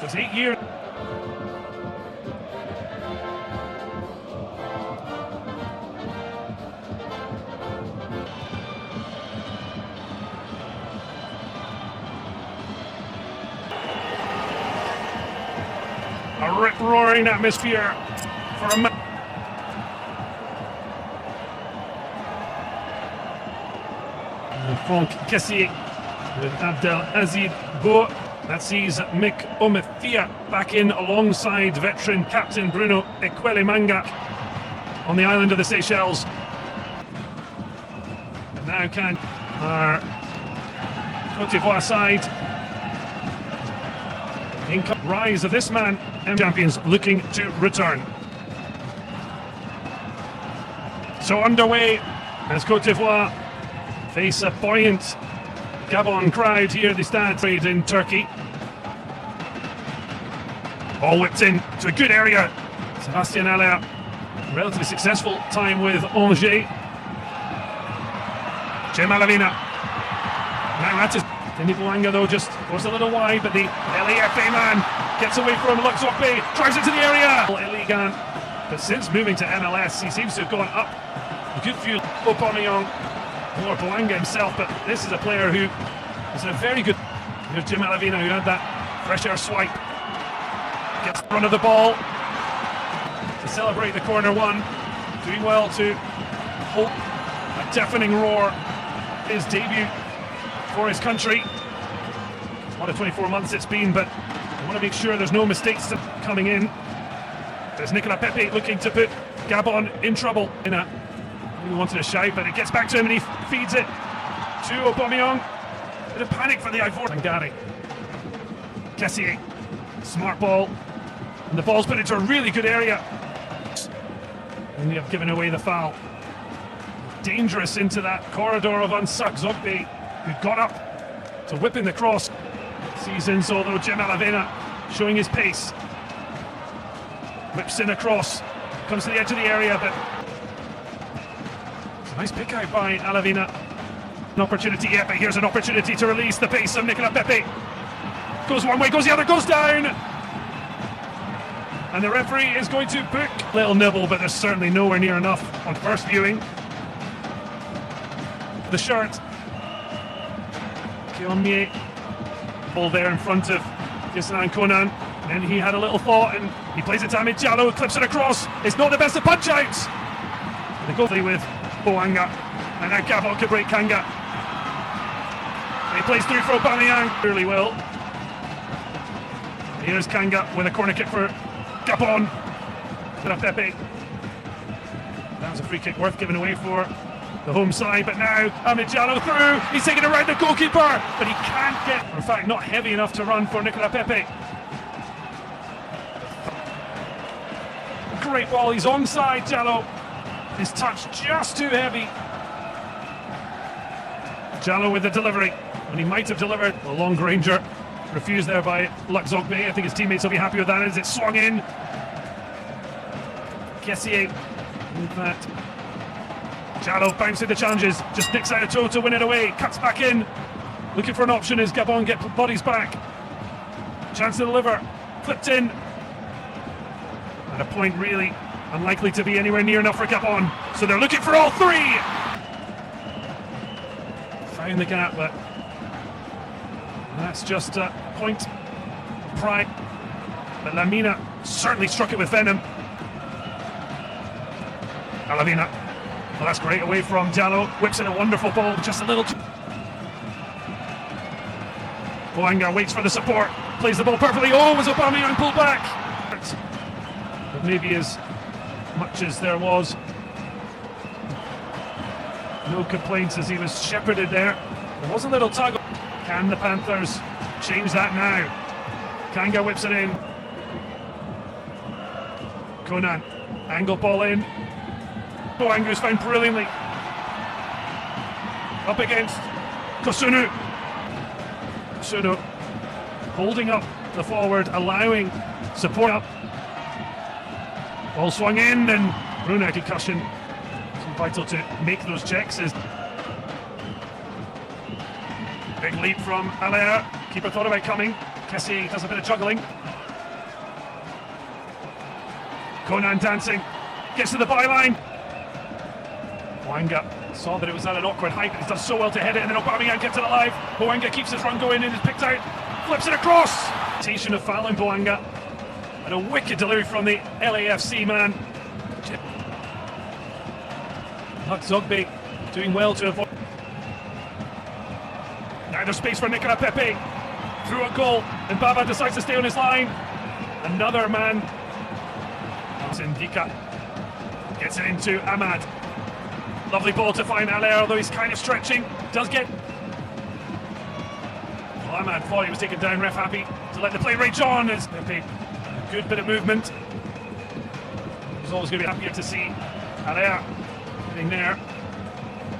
It's 8 years. A rip-roaring atmosphere for a man. Franck Cassier with Abdel Aziz Bo. That sees Mick Omethia back in alongside veteran captain Bruno Ekwelemanga on the island of the Seychelles. And now can our Côte d'Ivoire side in rise of this man, champions looking to return. So underway as Côte d'Ivoire face a buoyant Gabon crowd here at the Stade in Turkey. Ball whipped in to a good area. Sébastien Haller, relatively successful time with Angers. Malavina. Now that is Denis Bouanga though, just goes a little wide, but the LAFA man gets away from Luxembourg, drives into the area. Elegant, but since moving to MLS, he seems to have gone up a good few. Aubameyang or Bouanga himself, but this is a player who is a very good. Here's Jim Alavina, who had that fresh air swipe. Gets the run of the ball to celebrate the corner one. Doing well to hold a deafening roar. His debut for his country. What a 24 months it's been, but I want to make sure there's no mistakes coming in. There's Nicolas Pepe looking to put Gabon in trouble. He wanted to shout, but it gets back to him and he feeds it to Aubameyang. Bit of panic for the Ivorian. Ngari. Cassier. Smart ball. And the ball's put into a really good area. And we have given away the foul. Dangerous into that corridor of Unsuck Zogbe, who got up to whip in the cross. Seasons, although Jim Alavena showing his pace. Whips in across. Comes to the edge of the area, but nice pick out by Alavina. An opportunity, yeah, but here's an opportunity to release the pace of Nicolas Pepe. Goes one way, goes the other, goes down! And the referee is going to book. Little nibble, but there's certainly nowhere near enough on first viewing. The shirt. Kiomie. Ball there in front of Gisnan Conan. And he had a little thought and he plays it to Hamid Diallo, clips it across. It's not the best of punch-outs. The goalie with Bouanga, and now Gabon can break Kanga. He plays through for Aubameyang really well. Here's Kanga with a corner kick for Gabon. Pepe. That was a free kick worth giving away for the home side, but now Hamid Diallo through. He's taking it around the goalkeeper, but he can't get, in fact, not heavy enough to run for Nicolas Pepe. Great ball, he's onside, Diallo. His touch just too heavy. Diallo with the delivery, when he might have delivered. A long ranger refused there by Luxembourg. I think his teammates will be happy with that as it swung in. Kessier with that. Diallo bouncing the challenges, just nicks out a toe to win it away, cuts back in. Looking for an option as Gabon get bodies back. Chance to deliver, flipped in. At a point really unlikely to be anywhere near enough for Gabon, so they're looking for all three. Found the gap, but that's just a point of pride. But Lamina certainly struck it with venom. Alavina, well, that's great away from Diallo, whips in a wonderful ball, just a little too. Bouanga waits for the support, plays the ball perfectly. Oh, was Aubameyang pulled back? But maybe as much as there was no complaints as he was shepherded there. There was a little tug. Can the Panthers change that now? Kanga whips it in. Conan, angle ball in. Bouanga's found brilliantly. Up against Kosunu. Kosunu holding up the forward, allowing support up. Ball swung in and Bruno concussion. So vital to make those checks. Big lead from Haller. Keeper thought about coming. Kessie does a bit of juggling. Conan dancing, gets to the byline. Boanga saw that it was at an awkward height, but he's done so well to head it, and then Aubameyang kept it alive. Boanga keeps his run going and is picked out, flips it across. Temptation of fouling Boanga, and a wicked delivery from the LAFC man. Zogby doing well to avoid. Now there's space for Nicola Pepe. Through a goal, and Baba decides to stay on his line. Another man. Ndika gets it into Ahmad. Lovely ball to find Allaire, although he's kind of stretching. Does get. Well, Ahmad thought he was taken down. Ref happy to let the play rage on. As Pepe, a good bit of movement. He's always going to be happier to see Allaire getting there.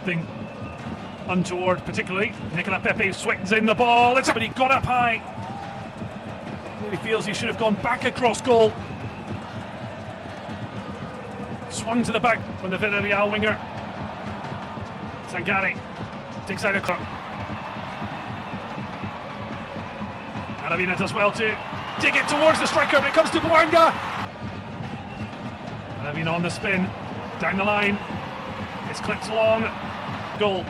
Thing untoward, particularly. Nicola Pepe swings in the ball. It's somebody got up high. Really feels he should have gone back across goal. Swung to the back from the Villarreal winger. Sangare takes out a crook. Alavina does well to dig it towards the striker, but it comes to Boanga. Alavina on the spin, down the line. It's clipped along. Goal.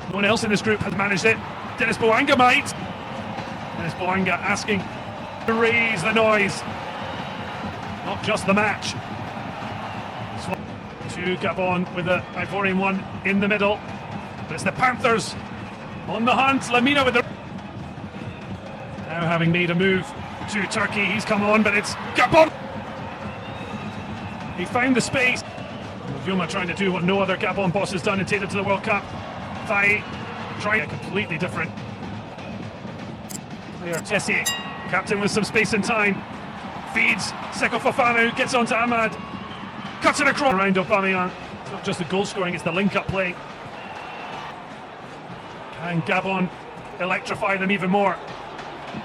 No one else in this group has managed it. Dennis Boanga might. Dennis Boanga asking to raise the noise. Not just the match. To Gabon with the Ivorian one in the middle. But it's the Panthers on the hunt. Lamina with the... Now having made a move to Turkey, he's come on, but it's Gabon. He found the space. Yuma trying to do what no other Gabon boss has done and take them to the World Cup. Faye trying a completely different player. Jesse, captain with some space and time, feeds Seko Fofana, who gets onto Ahmad, cuts it across around Aubameyang. It's not just the goal scoring, it's the link-up play. Can Gabon electrify them even more?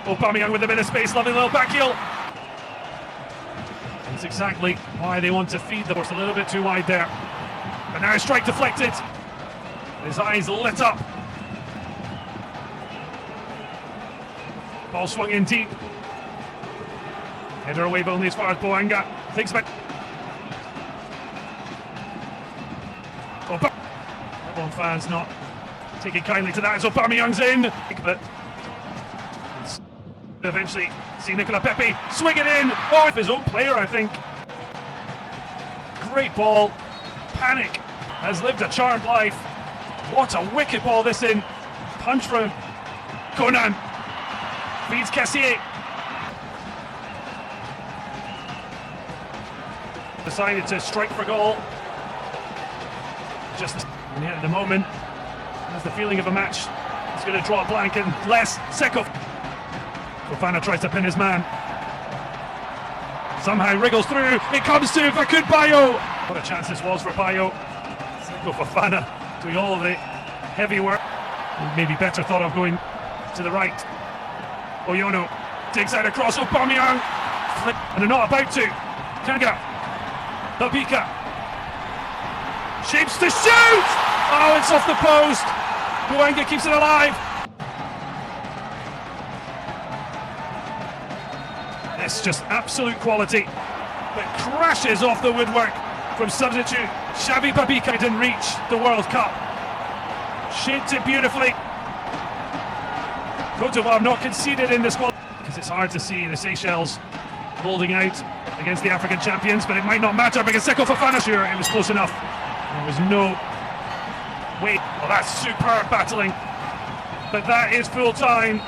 Aubameyang with a bit of space, lovely little back heel. That's exactly why they want to feed the horse a little bit too wide there. But now a strike deflected. His eyes lit up. Ball swung in deep. Header away, but only as far as Boanga thinks about. Gabon fans not taking kindly to that as Aubameyang's in. But eventually see Nicola Pepe swing it in. Oh, his own player, I think. Great ball. Panic has lived a charmed life. What a wicked ball this in. Punch from Conan. Feeds Cassier. Decided to strike for goal. Just at the moment, has the feeling of a match. He's going to draw a blank and less. Seko Fofana tries to pin his man. Somehow wriggles through. It comes to Fakud Bayo. What a chance this was for Bayo. Seko Fofana doing all of the heavy work. Maybe better thought of going to the right. Oyono digs out across Aubameyang. Flip, and they're not about to. Kanga. Babika. Shapes to shoot! Oh, it's off the post. Boanga keeps it alive. It's just absolute quality, but crashes off the woodwork from substitute Xavi Babika. Didn't reach the World Cup. Shaped it beautifully. Côte d'Ivoire not conceded in this one because it's hard to see the Seychelles holding out against the African champions, but it might not matter because Seko Fofana, sure, it was close enough. There was no way. Well, that's superb battling, but that is full time.